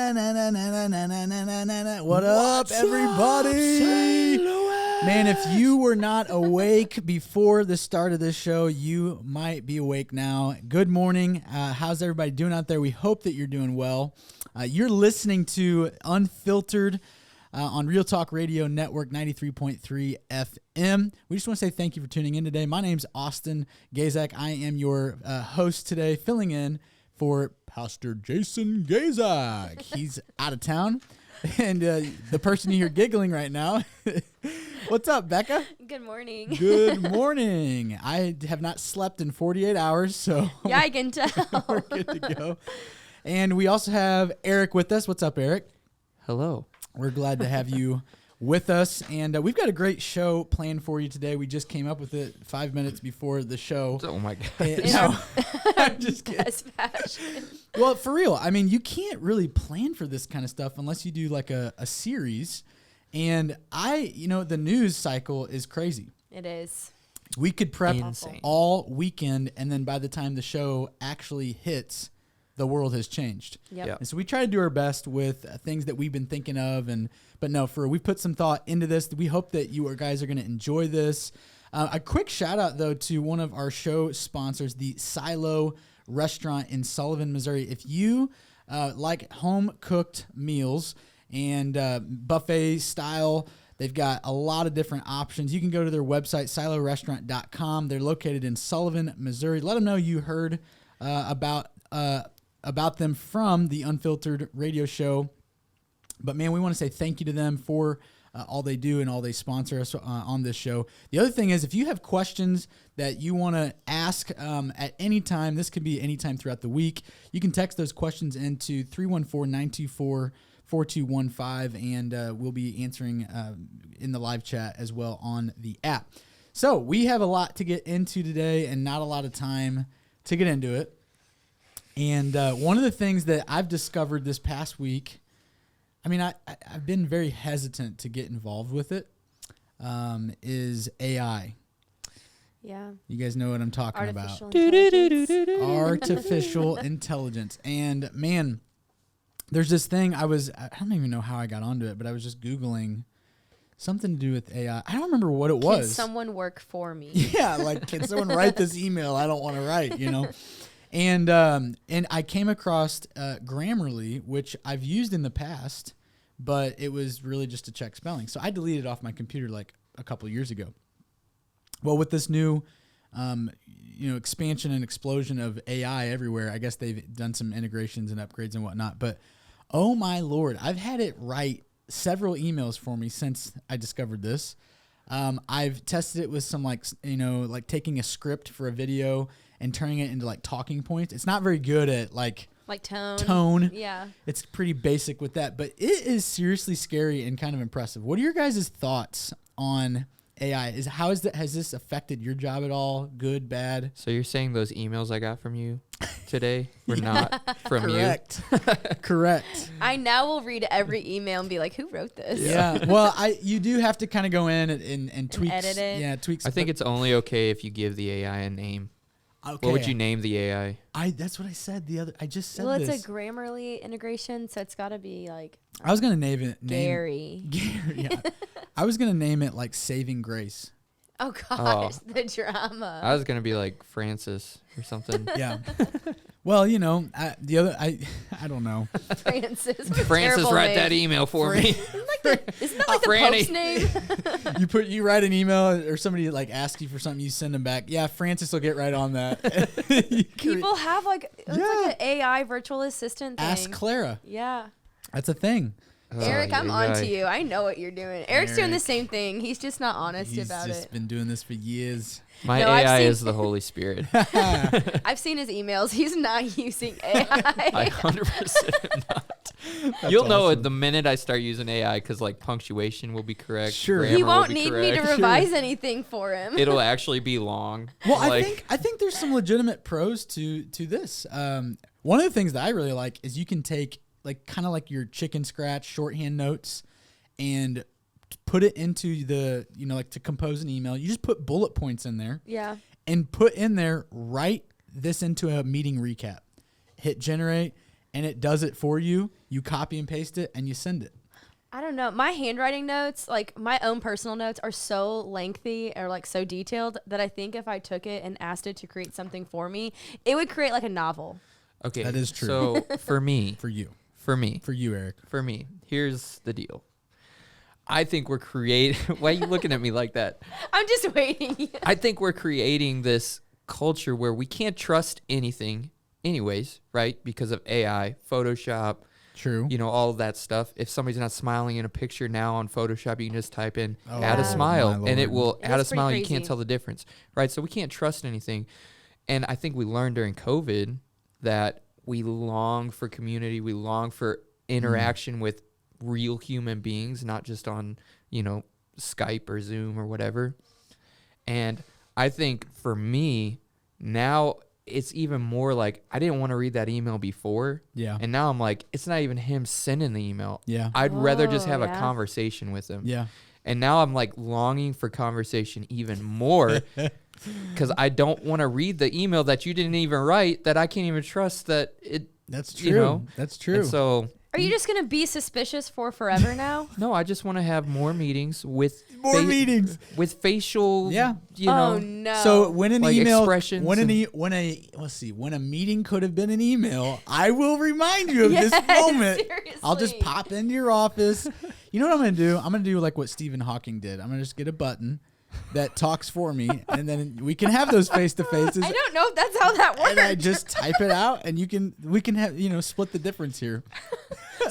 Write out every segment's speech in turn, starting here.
What up, everybody? Man, if you were not awake before the start of this show, you might be awake now. Good morning. How's everybody doing out there? We hope that you're doing well. You're listening to Unfiltered on Real Talk Radio Network 93.3 FM. We just want to say thank you for tuning in today. My name's Austin Gaszak. I am your host today, filling in for Pastor Jason Gaszak. He's out of town. And the person you hear giggling right now, what's up, Becca? Good morning. Good morning. I have not slept in 48 hours, so yeah, I can tell. We're good to go. And we also have Eric with us. What's up, Eric? Hello. We're glad to have you with us, and we've got a great show planned for you today. We just came up with it 5 minutes before the show. Oh my God. No, I'm just kidding. Best fashion. Well, for real, I mean, you can't really plan for this kind of stuff unless you do like a series. And the news cycle is crazy. It is. We could prep Insane. all weekend, and then by the time the show actually hits, the world has changed. Yep. And so we try to do our best with things that we've been thinking of, but no, we put some thought into this. We hope that you guys are going to enjoy this. A quick shout out though to one of our show sponsors, the Silo Restaurant in Sullivan, Missouri. If you like home cooked meals and buffet style, they've got a lot of different options. You can go to their website, silorestaurant.com. They're located in Sullivan, Missouri. Let them know you heard about them from the Unfiltered radio show. But man, we want to say thank you to them for all they do and all they sponsor us on this show. The other thing is, if you have questions that you want to ask at any time, this could be any time throughout the week, you can text those questions into 314-924-4215, and we'll be answering in the live chat as well on the app. So we have a lot to get into today and not a lot of time to get into it. And one of the things that I've discovered this past week, I mean, I've been very hesitant to get involved with it, is AI. Yeah. You guys know what I'm talking about. Intelligence. Artificial intelligence. And man, there's this thing I don't even know how I got onto it, but I was just Googling something to do with AI. I don't remember what it was. Can someone work for me? Yeah, like, can someone write this email I don't want to write, And I came across Grammarly, which I've used in the past, but it was really just to check spelling. So I deleted it off my computer like a couple years ago. Well, with this new, expansion and explosion of AI everywhere, I guess they've done some integrations and upgrades and whatnot. But oh my Lord, I've had it write several emails for me since I discovered this. I've tested it with some like taking a script for a video and turning it into like talking points. It's not very good at like tone. Yeah. It's pretty basic with that, but it is seriously scary and kind of impressive. What are your guys' thoughts on AI? Has this affected your job at all? Good, bad? So you're saying those emails I got from you today were not from Correct. you? Correct. I now will read every email and be like, who wrote this? Yeah. Well, you do have to kind of go in and tweak. Edit it. Yeah, tweaks. I think it's only okay if you give the AI a name. Okay. What would you name the AI? That's what I said I just said Well, this. it's a Grammarly integration, so it's got to be like I was going to name it. Gary. Gary, yeah. I was going to name it like Saving Grace. Oh, gosh, the drama. I was going to be like Francis or something. Yeah. Well, I don't know. Francis. Francis, write that email for me. Isn't that like the Pope's name? You write an email or somebody like asks you for something, you send them back. Yeah, Francis will get right on that. People have like an AI virtual assistant thing. Ask Clara. Yeah. That's a thing. Eric, I'm on to you. I know what you're doing. Eric's doing the Eric. same thing. He's just not honest about He's just been doing this for years. My No, AI is the Holy Spirit. I've seen his emails. He's not using AI. I 100% am not. That's You'll know awesome. it the minute I start using AI because like punctuation will be correct. Sure. Grammar He will won't be need me to correct. revise anything for him. It'll actually be long. Well, like, I think there's some legitimate pros to this. One of the things that I really like is you can take like kind of like your chicken scratch shorthand notes and put it into the, like to compose an email. You just put bullet points in there. Yeah. And put in there, write this into a meeting recap. Hit generate, and it does it for you. You copy and paste it and you send it. I don't know. My handwriting notes, like my own personal notes, are so lengthy or like so detailed that I think if I took it and asked it to create something for me, it would create like a novel. Okay. That is true. So for me, For you, Eric. for me, here's the deal. I think we're creating. Why are you looking at me like that? I'm just waiting. I think we're creating this culture where we can't trust anything, anyways, right? Because of AI, Photoshop. True. You know, all of that stuff. If somebody's not smiling in a picture now on Photoshop, you can just type in add a Yeah. smile My and it Lord. will It add a is pretty smile. You can't crazy. tell the difference, right? So we can't trust anything. And I think we learned during COVID that we long for community. We long for interaction with real human beings, not just on, you know, Skype or Zoom or whatever. And I think for me, now it's even more like I didn't want to read that email before. Yeah. And now I'm like, it's not even him sending the email. Yeah. I'd rather just Oh, have a yeah. conversation with him. Yeah. And now I'm like longing for conversation even more because I don't want to read the email that you didn't even write that I can't even trust that it. That's true. You know? That's true. And so, Are you just going to be suspicious for forever now? no, I just want to have more meetings with More meetings. with facial. Yeah. You Oh, know. no. So when an Like email, expressions when and- when a meeting could have been an email, I will remind you of this Yes, moment. I'll just seriously. pop into your office. You know what I'm gonna do? I'm gonna do like what Stephen Hawking did. I'm gonna just get a button that talks for me, and then we can have those face to faces. I don't know if that's how that works. And I just type it out, and we can have split the difference here.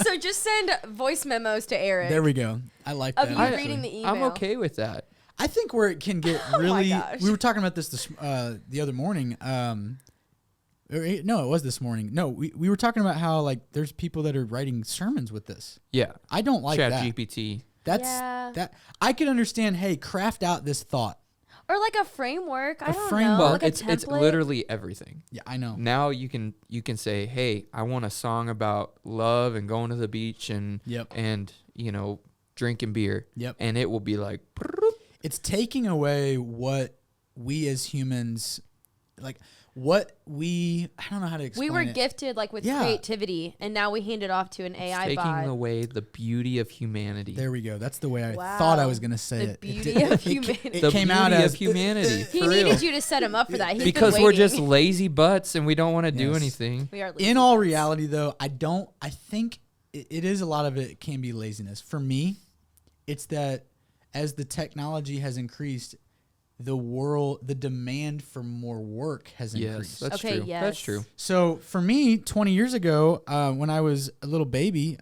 So just send voice memos to Eric. There we go. I like Of that. you actually. reading the email. I'm okay with that. I think where it can get Oh my really. gosh. We were talking about this the other morning. No, it was this morning. No, we were talking about how like there's people that are writing sermons with this. Yeah. I don't like Chat that. GPT. That's Yeah. that I could understand. Hey, craft out this thought. Or like a framework. I A don't framework. know. Well, Like a it's template. literally everything. Yeah, I know. Now you can say, hey, I want a song about love and going to the beach and Yep. and drinking beer. Yep. And it will be like, It's taking away what we as humans like. What I don't know how to explain We were it. gifted like with Yeah. creativity, and now we hand it off to an AI taking bot. away the beauty of humanity. There we go. That's the way I Wow. thought I was gonna say The it. beauty It of did- humanity. It The came beauty out of as humanity. He for needed real. you to set him up for that. He's been Because we're just waiting. lazy butts and we don't want to do Yes. anything. We are lazy In all butts. reality, though, I think it is a lot of it can be laziness. For me, it's that as the technology has increased, the demand for more work has Yes, increased. that's Okay, true. yes. That's true. So for me, 20 years ago, when I was a little baby,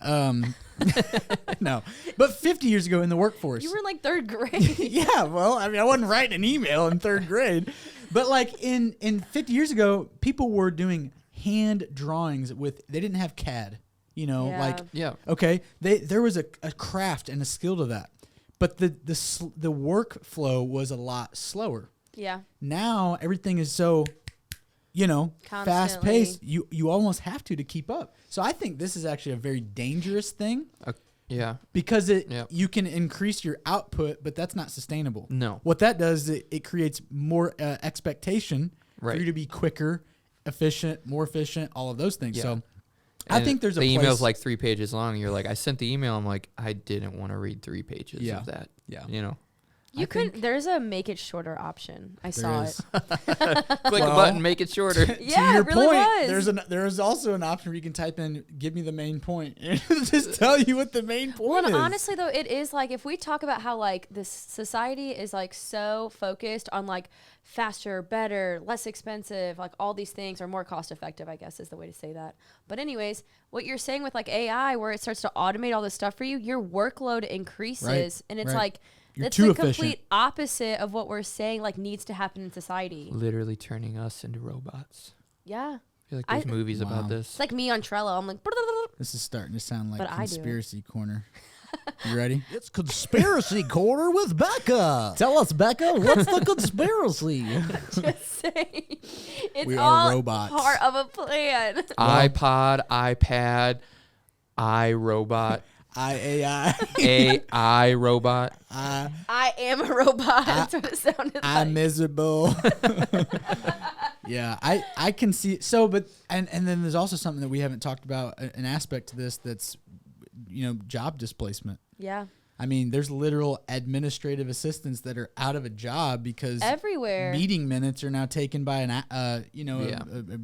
no, but 50 years ago in the workforce. You were in like third grade. Yeah, well, I mean, I wasn't writing an email in third grade, but like in 50 years ago, people were doing hand drawings they didn't have CAD, Yeah. like, Yeah. okay, there was a craft and a skill to that, but the workflow was a lot slower. Yeah. Now everything is so, fast paced. You almost have to keep up. So I think this is actually a very dangerous thing Yeah. because Yep. you can increase your output, but that's not sustainable. No. What that does is it creates more expectation for Right. you to be quicker, more efficient, all of those things. Yeah. So I And think there's a the place. email's like 3 pages long. And you're like, I sent the email. I'm like, I didn't want to read 3 pages Yeah. of that. Yeah. You know, You couldn't. There's a make it shorter option. I saw is. it. click a Well, button, make it shorter. Yeah, to your it really point, was. there is also an option where you can type in "give me the main point" and it'll just tell you what the main point Well, and is. honestly, though, it is like if we talk about how like this society is like so focused on like faster, better, less expensive, like all these things are more cost effective, I guess is the way to say that. But anyways, what you're saying with like AI, where it starts to automate all this stuff for you, your workload increases, Right, and it's right. like You're that's too the efficient. complete opposite of what we're saying like needs to happen in society. Literally turning us into robots. Yeah, I feel like there's movies Wow. about this. it's like me on Trello. I'm like, This is starting to sound like But I do it. conspiracy corner. You ready? It's Conspiracy Corner with Becca. Tell us, Becca, what's the conspiracy? just saying, it's We are all robots. part of a plan. iPod, iPad, iRobot, AI. AI robot. I am a robot. That's what it sounded I'm like. miserable. Yeah, I can see. So, but and then there's also something that we haven't talked about, an aspect to this that's, job displacement. Yeah. I mean, there's literal administrative assistants that are out of a job because everywhere meeting minutes are now taken by a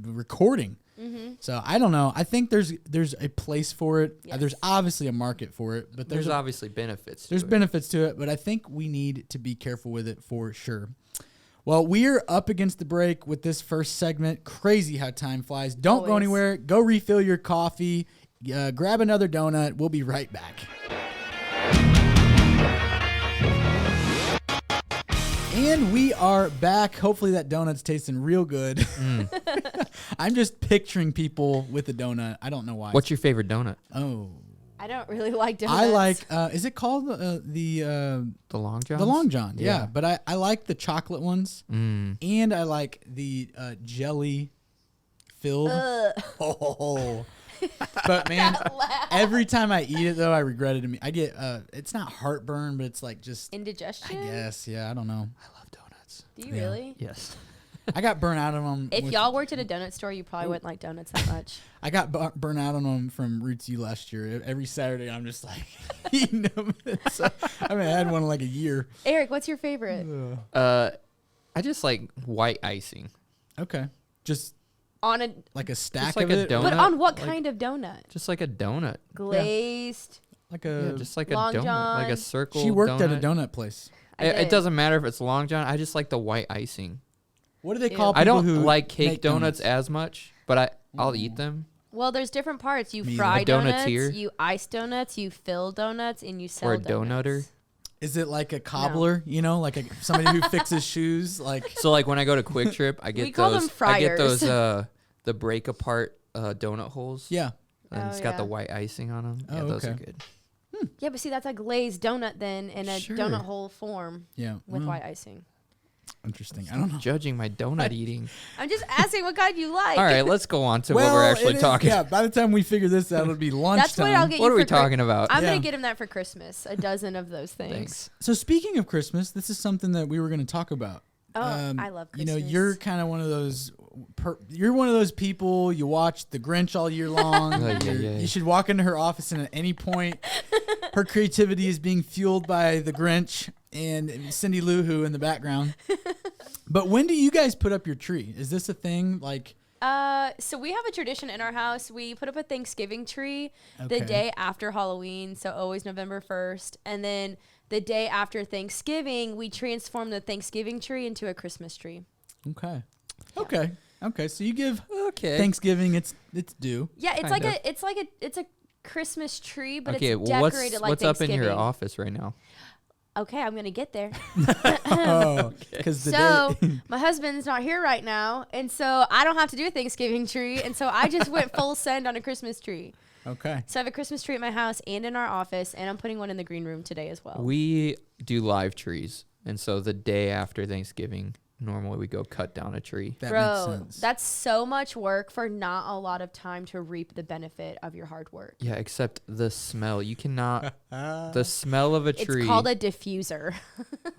recording. Mm-hmm. So I don't know. I think there's a place for it. Yes. There's obviously a market for it, but there's obviously benefits. There's benefits to it, but I think we need to be careful with it for sure. Well, we're up against the break with this first segment. Crazy how time flies. Don't go anywhere. Go refill your coffee. Grab another donut. We'll be right back. And we are back. Hopefully that donut's tasting real good. I'm just picturing people with a donut. I don't know why. What's your favorite donut? Oh. I don't really like donuts. I like, is it called the Long John? The Long John, yeah. But I like the chocolate ones. And I like the jelly filled. Oh. But man, every time I eat it though, I regret it. I get it's not heartburn, but it's like just indigestion. I guess, yeah. I don't know. I love donuts. Do you really? Yes. I got burnt out on them. If y'all worked at a donut store, you probably wouldn't like donuts that much. I got burnt out on them from Roots U last year. Every Saturday, I'm just like eating them. So, I haven't had one in like a year. Eric, what's your favorite? I just like white icing. Okay, just on a stack like of a it. donut. But on what kind of donut? Just like a donut. Glazed. Like a just like Long a donut, John. like a circle. She worked donut. at a donut place. It doesn't matter if it's Long John. I just like the white icing. What do they call people I don't who like cake make donuts as much, but I'll eat them. Well, there's different parts. You Me fry either. A donuts, donutier. you ice donuts, you fill donuts, and you sell Or a donuts. donutter. Is it like a cobbler? Like somebody who fixes shoes? Like So like when I go to Quick Trip, I get We call them I get fryers. those the break apart donut holes. yeah. And it's got the white icing on them. Yeah, Oh, those are okay. good. Yeah, but see, that's a glazed donut then in a Sure. donut hole form Yeah. with white icing. Interesting. I don't know. Judging my donut eating. I'm just asking what kind you like. All right, let's go on to what we're actually it is- talking. Yeah, by the time we figure this out, it'll be lunchtime. That's what I'll get What you are we for talking about? I'm Yeah. going to get him that for Christmas. A dozen of those things. Thanks. So speaking of Christmas, this is something that we were going to talk about. Oh, I love Christmas. You're kind of one of those. You're one of those people. You watch The Grinch all year long. You should walk into her office, and at any point, her creativity is being fueled by The Grinch and Cindy Lou Who in the background. But when do you guys put up your tree? Is this a thing? So we have a tradition in our house. We put up a Thanksgiving tree Okay. the day after Halloween, so always November 1st. And then the day after Thanksgiving, we transform the Thanksgiving tree into a Christmas tree. Okay. Okay. So you give Okay. Thanksgiving its due. Yeah, it's Kind it's a Christmas tree, but Okay, it's well, decorated like what's up in Thanksgiving. your office right now? Okay, I'm gonna get there. Oh, because So my husband's not here right now, and so I don't have to do a Thanksgiving tree, and so I just went full send on a Christmas tree. Okay. So I have a Christmas tree at my house and in our office, and I'm putting one in the green room today as well. We do live trees, and so the day after Thanksgiving, normally we go cut down a tree. That Bro, makes sense. that's so much work for not a lot of time to reap the benefit of your hard work. Yeah, except the smell. You cannot. The smell of a tree. It's called a diffuser.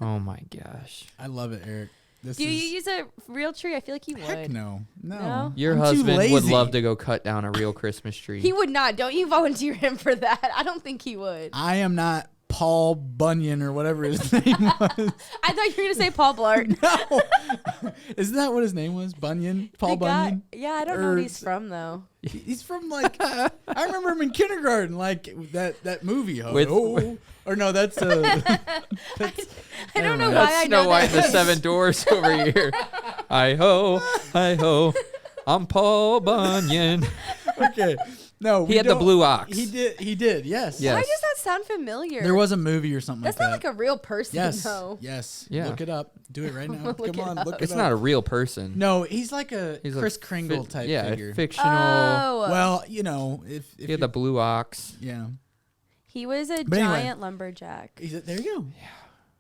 Oh my gosh. I love it, Eric. Do you use a real tree? I feel like you would. Heck no. No? Your I'm too husband would lazy. love to go cut down a real Christmas tree. He would not. Don't you volunteer him for that. I don't think he would. I am not Paul Bunyan or whatever his name was. I thought you were going to say Paul Blart. No. Isn't that what his name was? Bunyan? Paul The guy- Bunyan? Yeah, I don't know what he's from, though. He's from I remember him in kindergarten, like that movie. With- Or no, that's I don't know mind. why That's I Snow know White that. and the Seven Dwarfs over here. Hi ho. I'm Paul Bunyan. okay. No, He had the blue ox. He did. Yes. Yeah. Why Yes. does that sound familiar? There was a movie or something That's like not that. like a real person, Yes. though. Yes. Yeah. Look it up. Do it right now. Look Come it on. up. Look it It's up. not a real person. No, he's like a He's Kris a Kringle type yeah, figure. fictional. Oh. Well, if He had the blue ox. yeah. He was a But anyway. giant lumberjack. There you go. Yeah.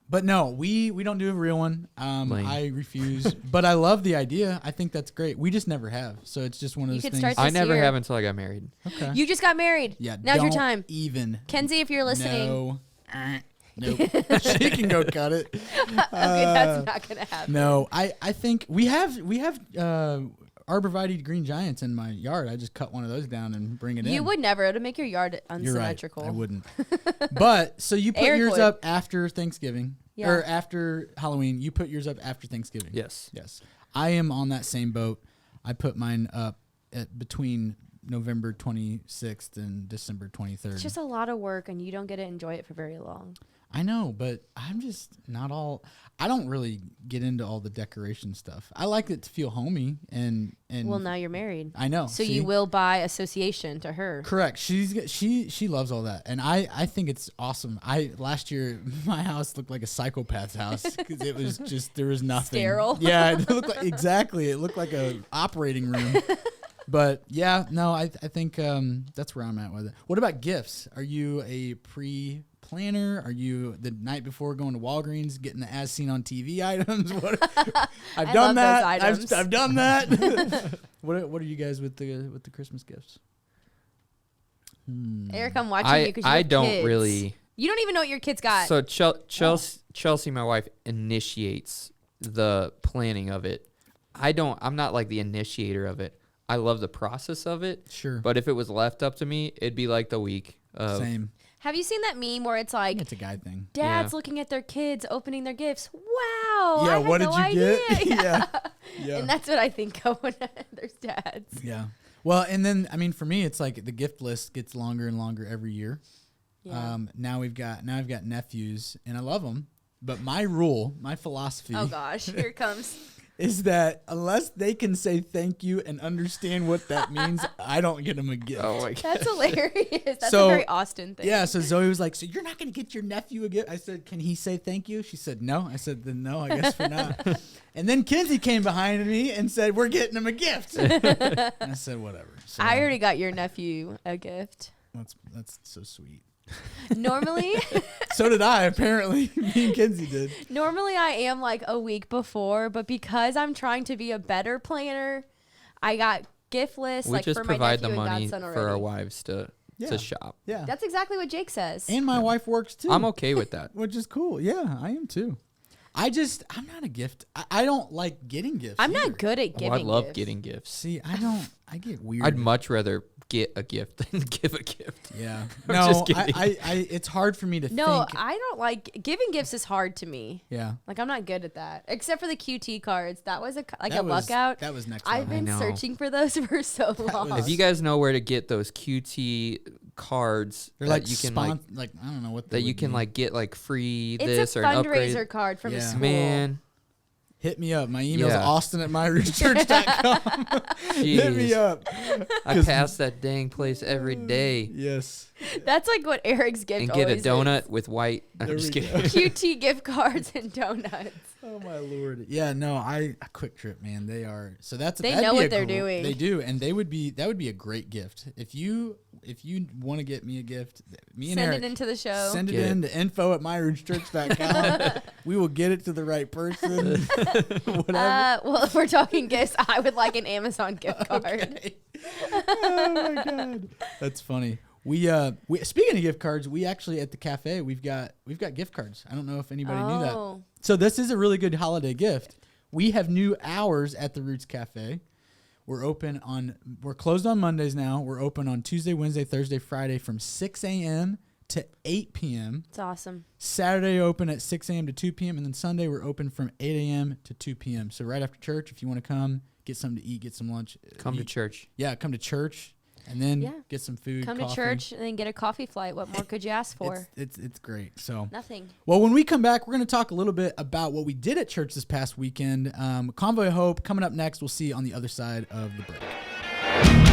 But no, we don't do a real one. Lame. I refuse. But I love the idea. I think that's great. We just never have. So it's just one of You those could things. start I this never year. have until I got married. Okay. You just got married. Yeah. Now's your don't time. Even. Kenzie, if you're listening. No. Nope. She can go cut it. Okay, that's not gonna happen. No, I think we have arborvitae green giants in my yard. I just cut one of those down and bring it in. You would never. It would make your yard unsymmetrical. You're right. I wouldn't. But so you put Eric yours would. up after Thanksgiving Yeah. or after Halloween. You put yours up after Thanksgiving. Yes. Yes. I am on that same boat. I put mine up between November 26th and December 23rd. It's just a lot of work, and you don't get to enjoy it for very long. I know, but I'm just not all. I don't really get into all the decoration stuff. I like it to feel homey and. Well, now you're married. I know. So see? you will by association to her. Correct. She loves all that, and I think it's awesome. Last year my house looked like a psychopath's house because it was just there was nothing. Sterile. Yeah, it looked like exactly. It looked like a operating room. But yeah, no, I think that's where I'm at with it. What about gifts? Are you a pre-planner? Are you the night before going to Walgreens getting the as seen on TV items? What? I've done love that. those items. I've done that. What are you guys with the Christmas gifts? Eric, I'm watching you because you I have don't kids. really. You don't even know what your kids got. So Chelsea, my wife, initiates the planning of it. I'm not like the initiator of it. I love the process of it. Sure. But if it was left up to me, it'd be like the week of. Same. Have you seen that meme where it's I like think it's a guy thing. dads Yeah. looking at their kids opening their gifts? Wow. Yeah, I had what did no you idea. get? Yeah. Yeah. And that's what I think of when there's dads. Yeah. Well, and then I mean, for me, it's like the gift list gets longer and longer every year. Yeah. Now I've got nephews, and I love them. But my philosophy, Oh gosh, here it comes. is that unless they can say thank you and understand what that means, I don't get them a gift. Oh my god. That's hilarious. That's So, a very Austin thing. Yeah, so Zoe was like, "So you're not going to get your nephew a gift?" I said, "Can he say thank you?" She said, "No." I said, "Then no, I guess we're not." And then Kinsey came behind me and said, "We're getting him a gift." And I said, "Whatever." So I already got your nephew a gift. that's so sweet. Normally, So did I. Apparently, me and Kinsey did. normally I am like a week before, but because I'm trying to be a better planner, I got gift lists We like just for my provide nephew the and money godson already. for our wives to shop. Yeah. That's exactly what Jake says. And my wife works too. I'm okay with that. Which is cool. Yeah, I am too. I'm not a gift. I don't like getting gifts. I'm either. not good at Oh, giving I love gifts. getting gifts. See, I get weird. I'd much rather get a gift than give a gift. Yeah. I'm No, just kidding. I it's hard for me to No, think. I don't like giving gifts is hard to me. Yeah. Like I'm not good at that. Except for the QT cards. That was a That was- luck out. That was next I've level. been know. searching for those for so long. was- If you guys know where to get those QT cards, They're that like you can like I don't know what they that you would can be. like get like free It's this a or an upgrade. fundraiser card from a Yeah. school. Man, Hit me up. My email's Yeah. austin@myreachchurch.com. Hit me jeez. up. I pass that dang place every day Yes. That's like what Eric's gift and get a always donut with white. I'm There just we kidding. is. QT gift cards and donuts. Oh my lord. Yeah, no, a Quick Trip, man. They are that'd They be know a what they're gr- doing. They do, and that would be a great gift. If you want to get me a gift, me and Send Eric it into the show. send it Get in to info@myrootschurch.com. We will get it to the right person. Whatever. Well, if we're talking gifts, I would like an Amazon gift card. Okay. Oh my god, that's funny. We speaking of gift cards, we actually at the cafe we've got gift cards. I don't know if anybody knew that. Oh. So this is a really good holiday gift. We have new hours at the Roots Cafe. We're closed on Mondays now. We're open on Tuesday, Wednesday, Thursday, Friday from 6 a.m. to 8 p.m. It's awesome. Saturday open at 6 a.m. to 2 p.m. And then Sunday we're open from 8 a.m. to 2 p.m. So right after church, if you want to come, get something to eat, get some lunch. Come to eat. church. Yeah, come to church and then Yeah. get some food. Come coffee. to church and then get a coffee flight. What more could you ask for? It's great. So Nothing. well, when we come back, we're going to talk a little bit about what we did at church this past weekend. Convoy of Hope coming up next. We'll see you on the other side of the break.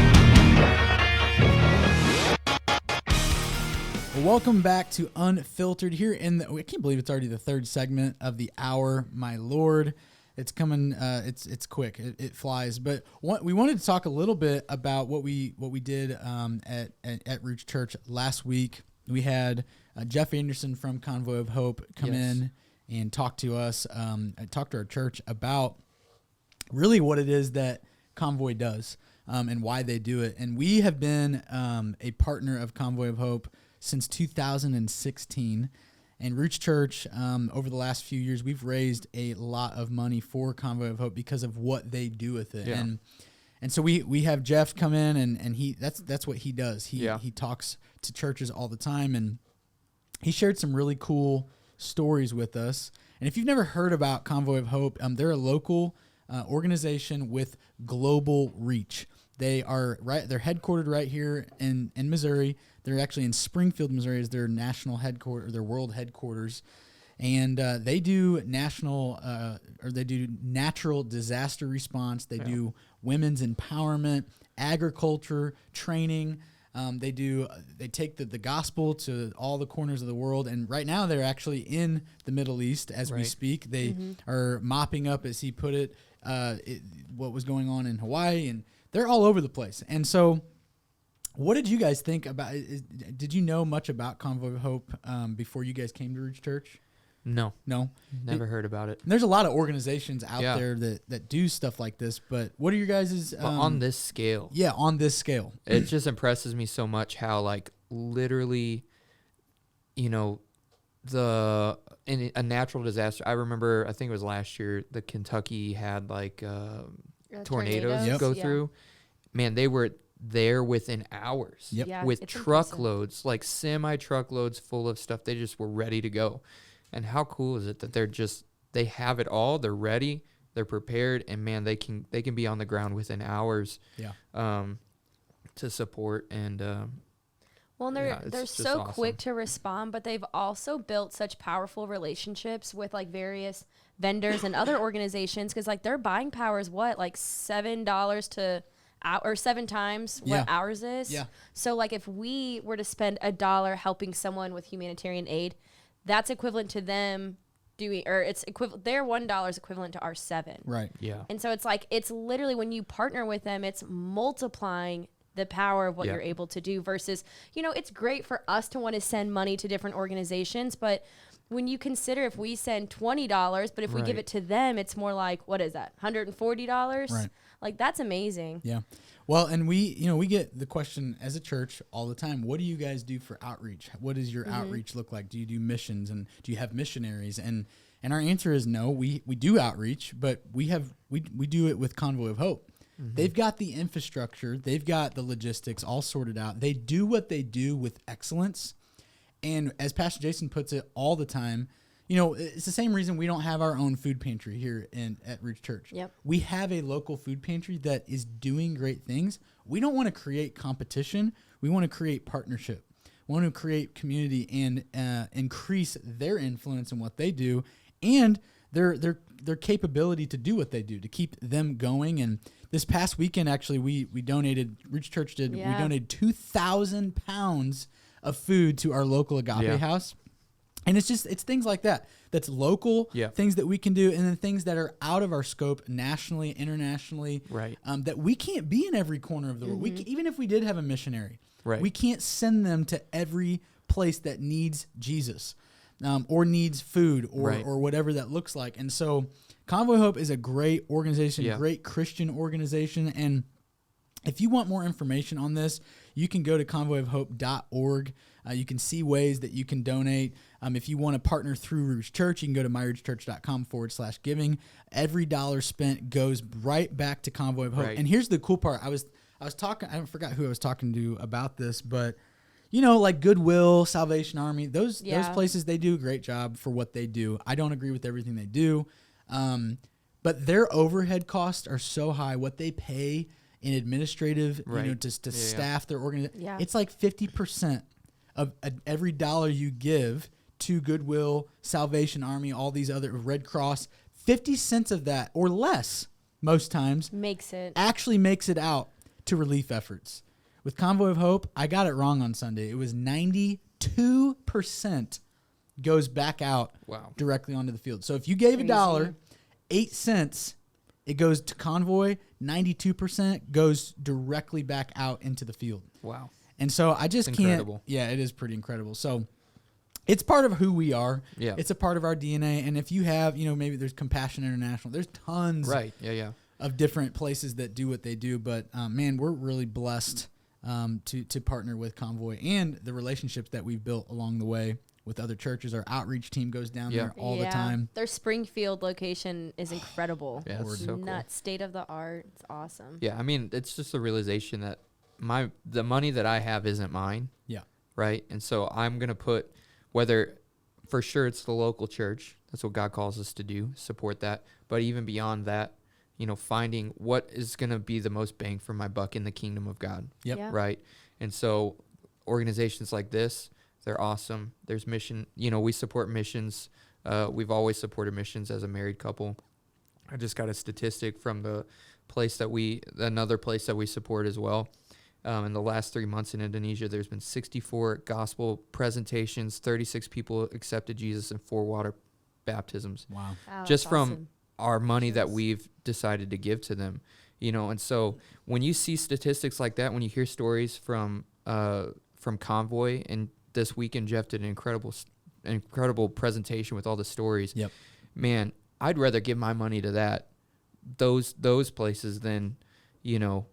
Well, welcome back to Unfiltered here I can't believe it's already the third segment of the hour. My Lord, it's coming. It's quick. It flies. But we wanted to talk a little bit about what we did at Roots Church last week. We had Jeff Anderson from Convoy of Hope come in and talk to us, talk to our church about really what it is that Convoy does and why they do it. And we have been a partner of Convoy of Hope since 2016. And Roots Church, over the last few years, we've raised a lot of money for Convoy of Hope because of what they do with it. Yeah. And so we have Jeff come in, and that's what he does. He talks to churches all the time, and he shared some really cool stories with us. And if you've never heard about Convoy of Hope, they're a local organization with global reach. They're headquartered right here in Missouri. They're actually in Springfield, Missouri, as their national headquarters, their world headquarters, and they do natural disaster response. They do women's empowerment, agriculture, training. They take the gospel to all the corners of the world, and right now they're actually in the Middle East as we speak. They are mopping up, as he put it, what was going on in Hawaii, and they're all over the place. And so, what did you guys think about? Did you know much about Convoy of Hope before you guys came to Roots Church? No, Never heard about it. There's a lot of organizations out there that do stuff like this, but what are your guys' on this scale? Yeah, on this scale, it just impresses me so much how, like, literally, in a natural disaster. I remember, I think it was last year, the Kentucky had like tornadoes go through. Man, they were there within hours with truckloads, impressive. Like semi-truckloads full of stuff. They just were ready to go. And how cool is it that they have it all, they're ready, they're prepared, and man, they can be on the ground within hours to support. And well, and they're so awesome. Quick to respond, but they've also built such powerful relationships with like various vendors and other organizations, because like their buying power is what, like $7 to or 7 times what ours is. Yeah. So like if we were to spend $1 helping someone with humanitarian aid, that's equivalent to them doing, or it's equivalent. Their $1 is equivalent to our 7. Right. Yeah. And so it's like, it's literally when you partner with them, it's multiplying the power of what you're able to do versus, it's great for us to want to send money to different organizations, but when you consider if we send $20, but if we give it to them, it's more like, what is that? $140? Right. Like, that's amazing. Yeah. Well, and we get the question as a church all the time, what do you guys do for outreach? What does your outreach look like? Do you do missions, and do you have missionaries? And our answer is no, we do outreach, but we do it with Convoy of Hope. Mm-hmm. They've got the infrastructure, they've got the logistics all sorted out. They do what they do with excellence. And as Pastor Jason puts it all the time, it's the same reason we don't have our own food pantry here at Roots Church. Yep. We have a local food pantry that is doing great things. We don't want to create competition. We want to create partnership. We want to create community and increase their influence in what they do and their capability to do what they do, to keep them going. And this past weekend, actually, we donated, Roots Church did, we donated 2,000 pounds of food to our local Agape house. And it's things like that. That's local, things that we can do, and then things that are out of our scope nationally, internationally, that we can't be in every corner of the world. Even if we did have a missionary, we can't send them to every place that needs Jesus or needs food or whatever that looks like. And so Convoy Hope is a great organization, great Christian organization. And if you want more information on this, you can go to convoyofhope.org. You can see ways that you can donate. If you want to partner through Roots Church, you can go to myrootschurch.com/giving. Every dollar spent goes right back to Convoy of Hope. And here's the cool part. I was talking, I forgot who I was talking to about this, but like Goodwill, Salvation Army, those places, they do a great job for what they do. I don't agree with everything they do. But their overhead costs are so high. What they pay in administrative, to staff their organization, it's like 50% of every dollar you give to Goodwill, Salvation Army, all these other, Red Cross, 50 cents of that or less most times actually makes it out to relief efforts. With Convoy of Hope, I got it wrong on Sunday. It was 92% goes back out directly onto the field. So if you gave $1, 8 cents, it goes to Convoy. 92% goes directly back out into the field. Wow. And so I just can't. Yeah, it is pretty incredible. So it's part of who we are. Yeah. It's a part of our DNA. And if you have, maybe there's Compassion International. There's tons of different places that do what they do. But, man, we're really blessed to partner with Convoy and the relationships that we've built along the way with other churches. Our outreach team goes down Yeah. there all the time. Their Springfield location is incredible. Yeah, it's so cool. Nuts, state of the art. It's awesome. Yeah, I mean, it's just the realization that the money that I have isn't mine. Yeah. Right? And so I'm going to put, whether for sure it's the local church, that's what God calls us to do, support that. But even beyond that, you know, finding what is going to be the most bang for my buck in the kingdom of God. Yep. Yeah. Right? And so organizations like this, they're awesome. There's mission, you know, we support missions. We've always supported missions as a married couple. I just got a statistic from another place that we support as well. In the last 3 months in Indonesia, there's been 64 gospel presentations, 36 people accepted Jesus, and 4 water baptisms. Wow. Just that's from awesome. our money that we've decided to give to them, you know. And so when you see statistics like that, when you hear stories from Convoy, and this weekend Jeff did an incredible presentation with all the stories. Yep. Man, I'd rather give my money to those places than, you know,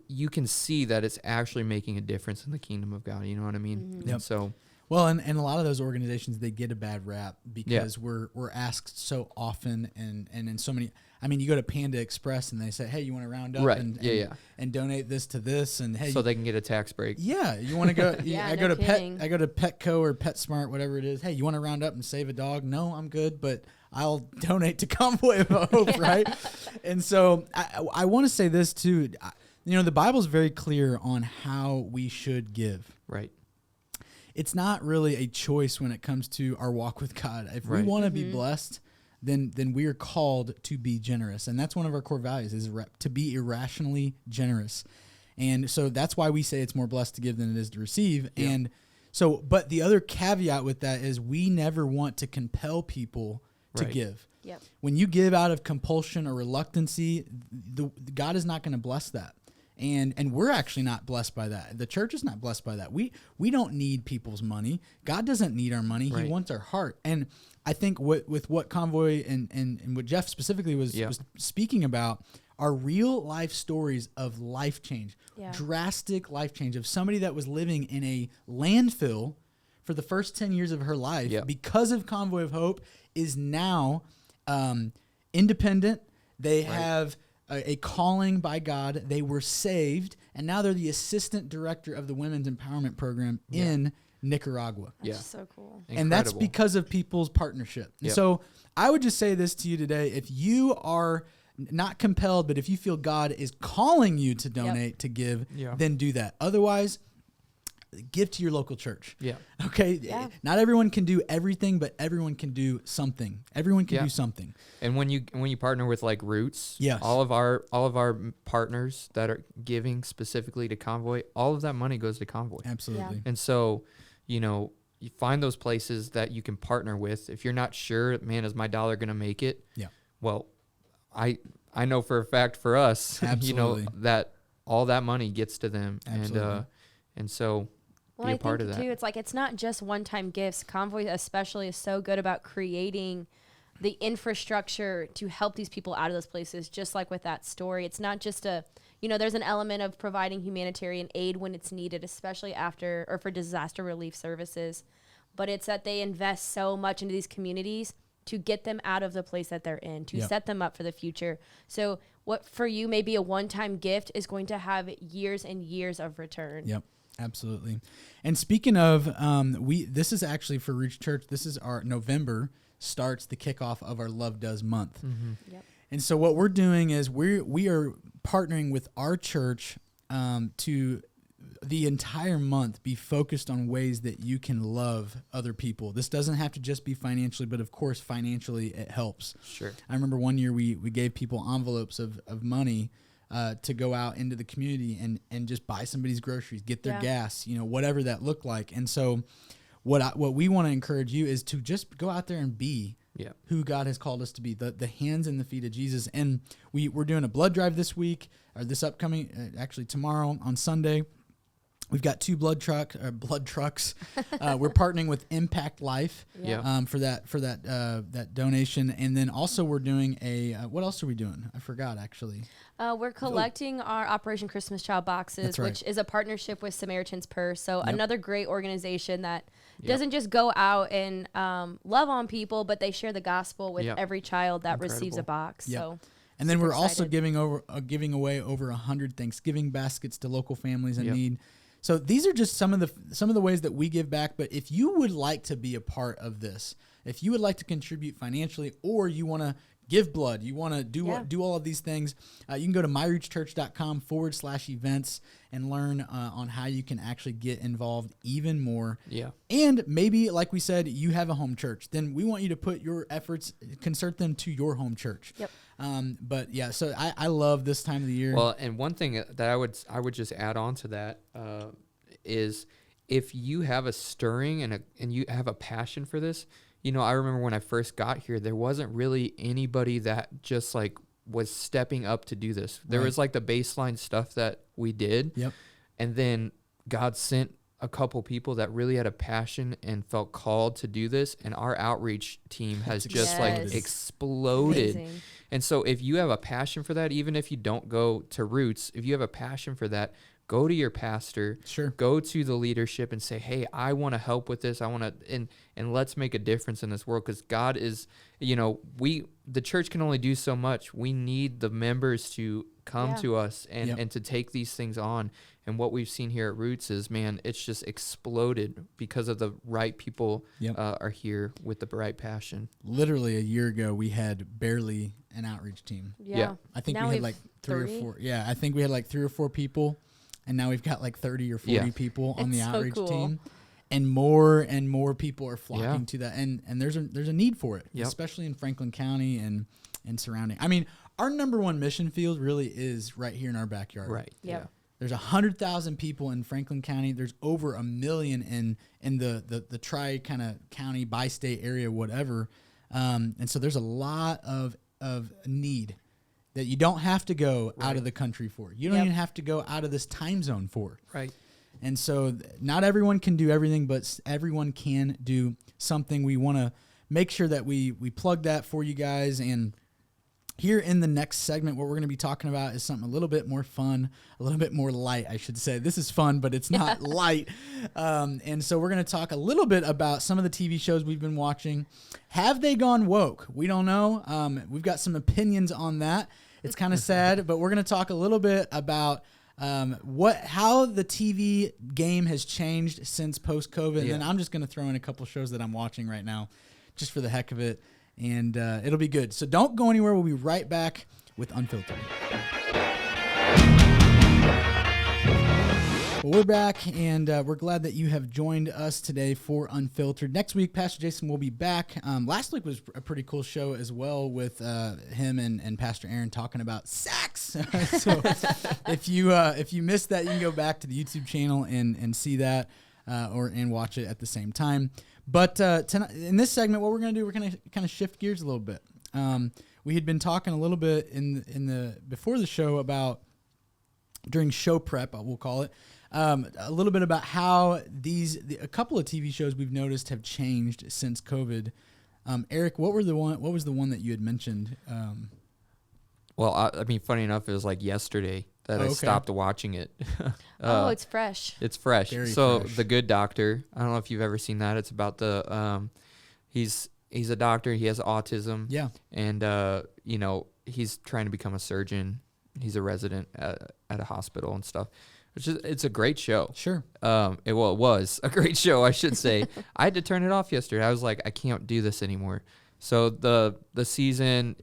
you can see that it's actually making a difference in the kingdom of God. You know what I mean? Mm-hmm. Yep. And so, Well, and a lot of those organizations, they get a bad rap because we're asked so often and in so many. I mean, you go to Panda Express and they say, "Hey, you want to round up Right. and donate this to this?" And hey, so they can get a tax break. yeah, you want to go? Yeah, I no go to kidding. I go to Petco or PetSmart, whatever it is. Hey, you want to round up and save a dog? No, I'm good, but I'll donate to Convoy of Hope, right? And so I want to say this too. You know, the Bible's very clear on how we should give. Right. It's not really a choice when it comes to our walk with God. If we Right. want to be blessed, then we are called to be generous, and that's one of our core values is to be irrationally generous. And so that's why we say it's more blessed to give than it is to receive. Yeah. And so, but the other caveat with that is we never want to compel people to Right. give. Yep. When you give out of compulsion or reluctancy, God is not going to bless that. And we're actually not blessed by that. The church is not blessed by that. We don't need people's money. God doesn't need our money. Right. He wants our heart. And I think with what Convoy and what Jeff specifically was speaking about are real life stories of life change, drastic life change of somebody that was living in a landfill for the first 10 years of her life because of Convoy of Hope is now independent. They have a calling by God. They were saved, and now they're the assistant director of the Women's Empowerment Program in Nicaragua. That's just so cool. And that's Incredible. because of people's partnership. And so I would just say this to you today. If you are not compelled, but if you feel God is calling you to donate, to give, then do that. Otherwise, give to your local church. Yeah. Okay. Yeah. Not everyone can do everything, but everyone can do something. Everyone can do something. And when you partner with like Roots, Yes. all of our partners that are giving specifically to Convoy, all of that money goes to Convoy. Absolutely. And so, you know, you find those places that you can partner with. If you're not sure, man, is my dollar going to make it? Yeah. Well, I know for a fact for us, you know, Absolutely. that all that money gets to them. Absolutely. And so Well, be I a part think of that. too, it's like it's not just one-time gifts. Convoy especially is so good about creating the infrastructure to help these people out of those places, just like with that story. It's not just there's an element of providing humanitarian aid when it's needed, especially after or for disaster relief services. But it's that they invest so much into these communities to get them out of the place that they're in, to set them up for the future. So what for you may be a one-time gift is going to have years and years of return. Yep. Absolutely. And speaking of, this is actually for Reach Church. This is our November starts the kickoff of our Love Does month. Mm-hmm. Yep. And so what we're doing is we are partnering with our church to the entire month be focused on ways that you can love other people. This doesn't have to just be financially, but of course financially it helps. Sure. I remember one year we gave people envelopes of money to go out into the community and just buy somebody's groceries, get their gas, whatever that looked like. And so what we want to encourage you is to just go out there and be who God has called us to be, the hands and the feet of Jesus. And we're doing a blood drive this week, or this upcoming, actually tomorrow on Sunday. We've got 2 blood trucks. We're partnering with Impact Life Yeah. for that donation, and then also we're doing a what else are we doing? I forgot actually. We're collecting our Operation Christmas Child boxes, That's right. which is a partnership with Samaritan's Purse. So Yep. another great organization that Yep. doesn't just go out and love on people, but they share the gospel with Yep. every child that receives a Incredible. box. Yep. So. And then Super we're also excited. giving away over 100 Thanksgiving baskets to local families in Yep. need. So these are just some of the ways that we give back. But if you would like to be a part of this, if you would like to contribute financially, or you want to give blood, you want to do all of these things, you can go to myreachchurch.com/events and learn on how you can actually get involved even more. Yeah. And maybe, like we said, you have a home church. Then we want you to put your efforts, consert them to your home church. Yep. But yeah, so I love this time of the year. Well, and one thing that I would just add on to that is if you have a stirring and you have a passion for this, you know, I remember when I first got here, there wasn't really anybody that just like was stepping up to do this. There Right. was like the baseline stuff that we did. Yep. And then God sent a couple people that really had a passion and felt called to do this. And our outreach team has just like Yes. exploded. Amazing. And so if you have a passion for that, even if you don't go to Roots, if you have a passion for that, go to your pastor, Sure. go to the leadership and say, hey, I want to help with this. I want to, and let's make a difference in this world, because God is, you know, the church can only do so much. We need the members to come Yeah. to us and, Yep. and to take these things on. And what we've seen here at Roots is, man, it's just exploded because of the right people Yep. are here with the right passion. Literally a year ago, we had barely an outreach team. Yeah. I think Now we had we've like 3 30? or 4. Yeah, I think we had like 3 or 4 people, and now we've got like 30 or 40 Yeah. people on the It's so outreach cool. team. And more people are flocking Yeah. to that, and there's a need for it, Yep. especially in Franklin County and surrounding. I mean, our number one mission field really is right here in our backyard. Right. Yep. Yeah. There's 100,000 people in Franklin County. There's over 1 million in the tri kind of county, bi-state area, whatever. And so there's a lot of need that you don't have to go out of the country for. You don't Yep. even have to go out of this time zone for. Right. And so not everyone can do everything, but everyone can do something. We want to make sure that we plug that for you guys. And here in the next segment, what we're going to be talking about is something a little bit more fun, a little bit more light, I should say. This is fun, but it's not light. And so we're going to talk a little bit about some of the TV shows we've been watching. Have they gone woke? We don't know. We've got some opinions on that. It's kind of sad, but we're going to talk a little bit about how the TV game has changed since post-COVID. And then I'm just going to throw in a couple shows that I'm watching right now just for the heck of it. And it'll be good. So don't go anywhere. We'll be right back with Unfiltered. Well, we're back, and we're glad that you have joined us today for Unfiltered. Next week, Pastor Jason will be back. Last week was a pretty cool show as well with him and Pastor Aaron talking about sex. So if you missed that, you can go back to the YouTube channel and see that and watch it at the same time. But tonight, in this segment, what we're going to do, we're going to kind of shift gears a little bit. We had been talking a little bit in the before the show about during show prep, we'll call it, a little bit about how a couple of TV shows we've noticed have changed since COVID. Eric, what was the one that you had mentioned? Well, I mean, funny enough, it was like yesterday that I stopped watching it. It's fresh. It's fresh. Very So fresh. The Good Doctor. I don't know if you've ever seen that. It's about the he's a doctor. He has autism. Yeah. And you know, he's trying to become a surgeon. He's a resident at a hospital and stuff. It's a great show. Sure. It was a great show, I should say. I had to turn it off yesterday. I was like, I can't do this anymore. So the season,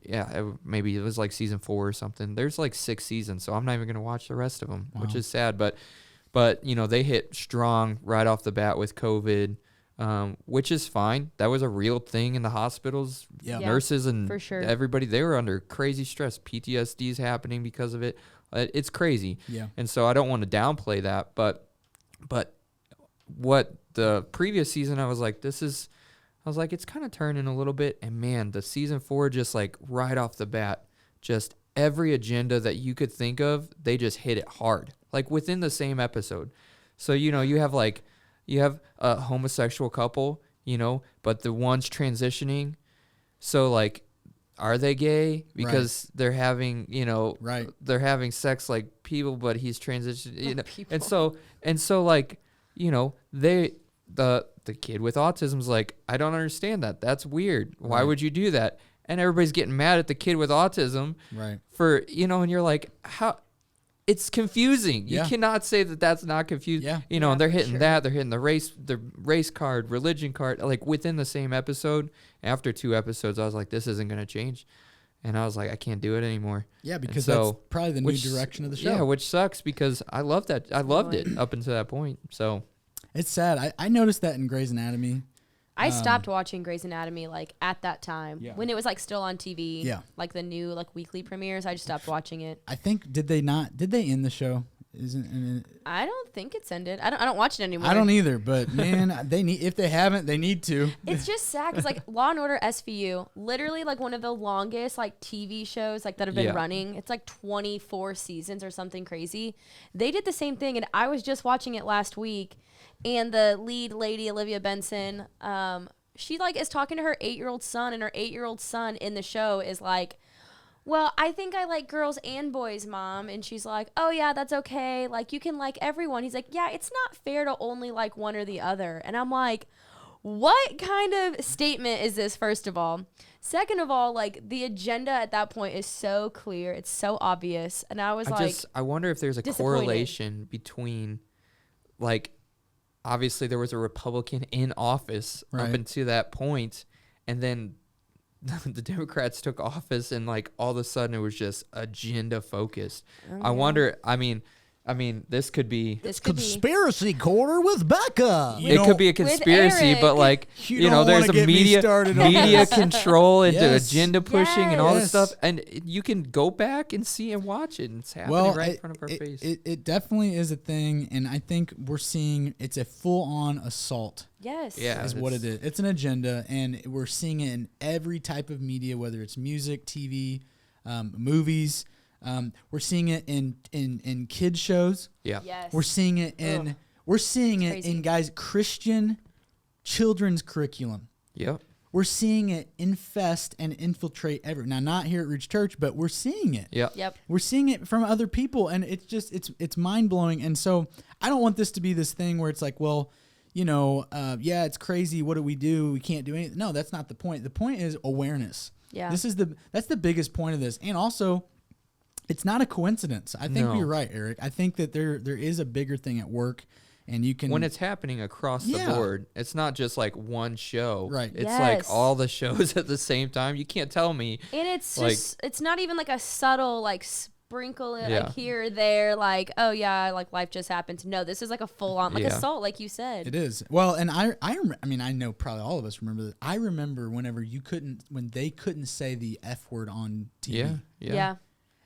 maybe it was like season 4 or something. There's like 6 seasons, so I'm not even gonna watch the rest of them, which is sad. But you know, they hit strong right off the bat with COVID, which is fine. That was a real thing in the hospitals. Yeah. Nurses and for sure. everybody, they were under crazy stress. PTSD is happening because of it. It's crazy. Yeah. And so I don't want to downplay that, but what the previous season, I was like, it's kind of turning a little bit. And man, the season 4, just like right off the bat, just every agenda that you could think of, they just hit it hard, like within the same episode. So, you have a homosexual couple, but the one's transitioning. So like, are they gay because they're having, they're having sex like people, but he's transitioned, and so like, the kid with autism is like, I don't understand that. That's weird. Why would you do that? And everybody's getting mad at the kid with autism for, and you're like, how? It's confusing. You cannot say that that's not confusing. And they're hitting that. They're hitting the race card, religion card, like within the same episode. After 2 episodes, I was like, this isn't going to change. And I was like, I can't do it anymore. Yeah, because that's probably the new direction of the show. Yeah, which sucks because I love that. I loved it up until that point. So it's sad. I noticed that in Grey's Anatomy. I stopped watching Grey's Anatomy like at that time when it was like still on TV. Yeah, like the new like weekly premieres. I just stopped watching it. I think did they end the show? I don't think it's ended. I don't watch it anymore. I don't either. But man, they need if they haven't, they need to. It's just sad because like Law and Order SVU, literally like one of the longest like TV shows like that have been running. It's like 24 seasons or something crazy. They did the same thing, and I was just watching it last week. And the lead lady, Olivia Benson, she like is talking to her 8-year-old son, and her 8-year-old son in the show is like, well, I think I like girls and boys, Mom. And she's like, oh yeah, that's okay. Like you can like everyone. He's like, yeah, it's not fair to only like one or the other. And I'm like, what kind of statement is this, first of all? Second of all, like the agenda at that point is so clear. It's so obvious. And I wonder if there's a correlation between like, obviously, there was a Republican in office up until that point, and then the Democrats took office, and like all of a sudden it was just agenda focused. I wonder. I mean, this could be Conspiracy Corner with Becca. It could be a conspiracy, but like there's a media control into agenda pushing and all this stuff, and you can go back and see and watch it, and it's happening right in front of our face. It definitely is a thing, and I think we're seeing it's a full-on assault. Yes. Yeah, is what it is. It's an agenda, and we're seeing it in every type of media, whether it's music, TV, movies. We're seeing it in kids shows. Yeah. Yes. We're seeing it in guys Christian children's curriculum. Yep. We're seeing it infest and infiltrate now not here at Ridge Church, but we're seeing it. Yep. We're seeing it from other people, and it's just it's mind-blowing. And so I don't want this to be this thing where it's like, well, it's crazy. What do? We can't do anything. No, that's not the point. The point is awareness. Yeah. That's the biggest point of this. And also, it's not a coincidence. I think you're right, Eric. I think that there is a bigger thing at work, and you can... When it's happening across the board, it's not just like one show. Right. It's like all the shows at the same time. You can't tell me. And it's like, just, it's not even like a subtle like sprinkle it like here or there, like, oh yeah, like life just happens. No, this is like a full-on like assault, like you said. It is. Well, and I know probably all of us remember that. I remember when they couldn't say the F word on TV. Yeah.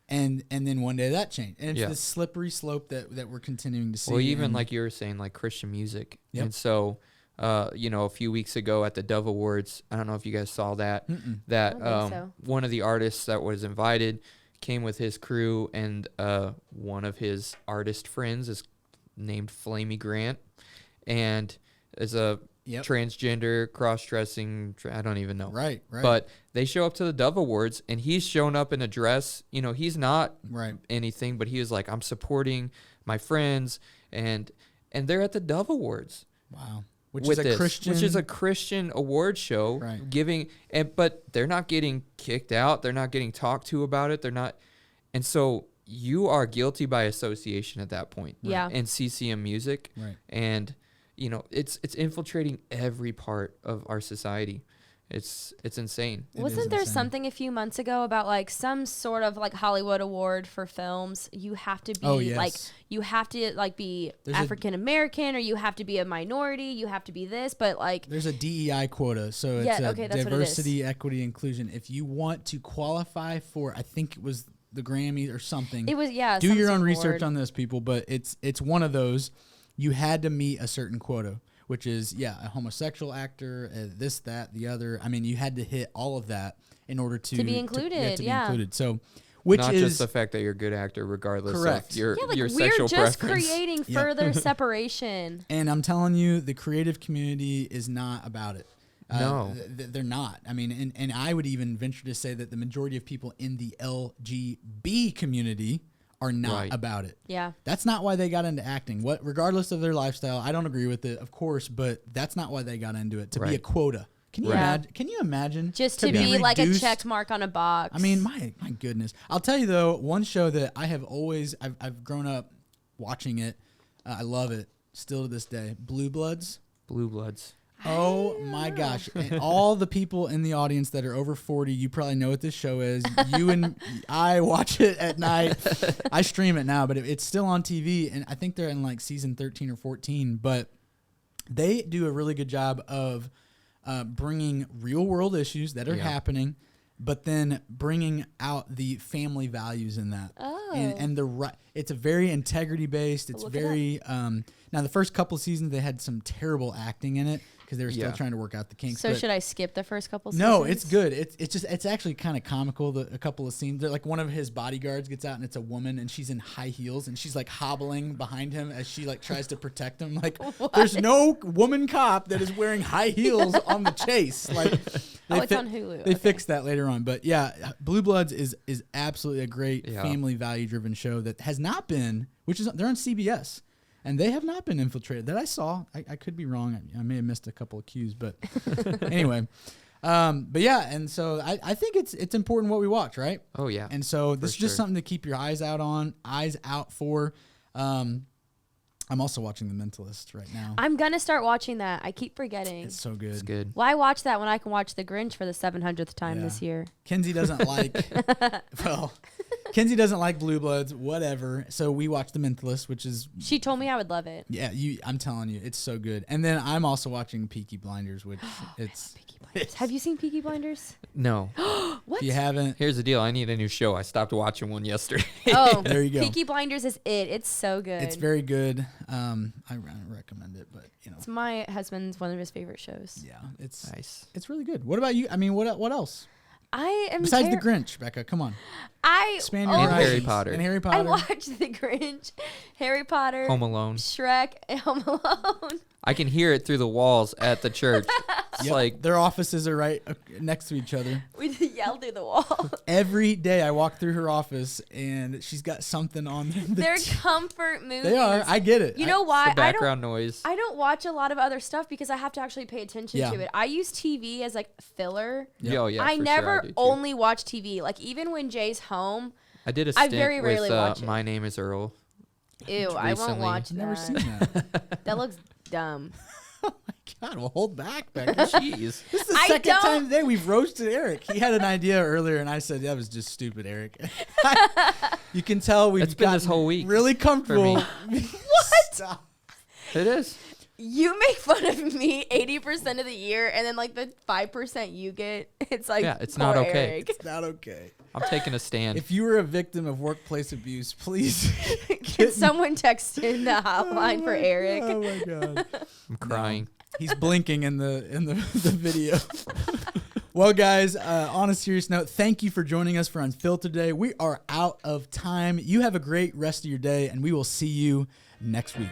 And then one day that changed. And it's this slippery slope that we're continuing to see. Well, even like you were saying, like Christian music. Yep. And so, a few weeks ago at the Dove Awards, I don't know if you guys saw that, that one of the artists that was invited came with his crew, and one of his artist friends is named Flamey Grant, and is a transgender, cross-dressing, I don't even know. Right. But they show up to the Dove Awards, and he's shown up in a dress. He's not anything, but he was like, I'm supporting my friends, and they're at the Dove Awards. Wow. Which is a Christian award show, but they're not getting kicked out. They're not getting talked to about it. They're not. And so you are guilty by association at that point. Yeah. And CCM music. Right. And it's infiltrating every part of our society. It's insane. Wasn't there something a few months ago about like some sort of like Hollywood award for films? You have to be be African American, or you have to be a minority. You have to be this, but like there's a DEI quota, so it's diversity, equity, inclusion. If you want to qualify for, I think it was the Grammys or something. It was Do your own research on this, people. But it's one of those. You had to meet a certain quota, which is, a homosexual actor, this, that, the other. I mean, you had to hit all of that in order to be included. To be included. So which not is just the fact that you're a good actor, regardless correct. of your Yeah, like your we're sexual just preference. creating Yeah. further separation. And I'm telling you, the creative community is not about it. No. They're not. I mean, and I would even venture to say that the majority of people in the LGB community are not Right. about it. Yeah. That's not why they got into acting. Regardless of their lifestyle, I don't agree with it, of course, but that's not why they got into it. To be a Right. quota. Can you Right. imagine? Can you imagine? Just to be like a reduced? check mark on a box. I mean, my goodness. I'll tell you though, one show that I have always I've grown up watching it. I love it still to this day. Blue Bloods. Blue Bloods. Oh my gosh. And all the people in the audience that are over 40, you probably know what this show is. You and I watch it at night. I stream it now, but it's still on TV, and I think they're in like season 13 or 14, but they do a really good job of bringing real world issues that are Yeah. happening, but then bringing out the family values in that. Oh. And it's a very integrity based. It's Look it very now the first couple of seasons they had some terrible acting in it because they were still Yeah. trying to work out the kinks. So but should I skip the first couple? no, seasons? it's good. It's actually kind of comical. A couple of scenes. They're like one of his bodyguards gets out and it's a woman and she's in high heels and she's like hobbling behind him as she like tries to protect him. Like there's no woman cop that is wearing high heels on the chase. Like it's on Hulu. They Okay. fixed that later on. But yeah, Blue Bloods is absolutely a great Yeah. family value driven show that has not been, they're on CBS. And they have not been infiltrated that I saw. I could be wrong. I may have missed a couple of cues, but anyway. But yeah, and so I think it's important what we watch, right? Oh yeah. And so this is just sure. something to keep your eyes out for. I'm also watching The Mentalist right now. I'm gonna start watching that. I keep forgetting. It's so good. It's good. Why watch that when I can watch The Grinch for the 700th time Yeah. this year? Kenzie doesn't like, Kenzie doesn't like Blue Bloods, whatever. So we watched The Mentalist, which is, She told me I would love it. yeah, I'm telling you, it's so good. And then I'm also watching Peaky Blinders, which it's, Peaky Blinders. Have you seen Peaky Blinders? No. What? if you haven't, Here's the deal. I need a new show. I stopped watching one yesterday. Oh, There you go. Peaky Blinders is it. It's so good. it's very good. I recommend it, but It's my husband's one of his favorite shows. yeah, it's Nice. it's really good. What about you? I mean, what else I am besides the Grinch, Becca? Come on, I expand your only- And Harry horizons. Potter. And Harry I Potter. watched The Grinch, Harry Potter, Home Alone. Shrek, and Home Alone. I can hear it through the walls at the church. It's Yep. like Their offices are right next to each other. We yelled through the wall. Every day I walk through her office and she's got something on. They're comfort movies. They are. I get it. You know why? the background noise. I don't watch a lot of other stuff because I have to actually pay attention Yeah. to it. I use TV as like filler. Yeah. Oh yeah. I for never sure, I do too. only watch TV. Like even when Jay's home, I did a I stint very rarely with watch it. My Name Is Earl. ew, I won't Recently. watch I've that. never seen that. That looks dumb. Oh my God, well, hold back, Becca. Jeez. This is the I second don't- time today we've roasted Eric. He had an idea earlier, and I said that was just stupid, Eric. You can tell we've It's been this gotten whole week really comfortable. What? It is. You make fun of me 80% of the year, and then like the 5% you get, it's like Yeah, it's poor not okay. Eric. It's not okay. I'm taking a stand. If you were a victim of workplace abuse, please Can someone text in the hotline for my- Eric? Oh my God. I'm crying. He's blinking in the the video. Well, guys, on a serious note, thank you for joining us for Unfiltered today. We are out of time. You have a great rest of your day, and we will see you next week.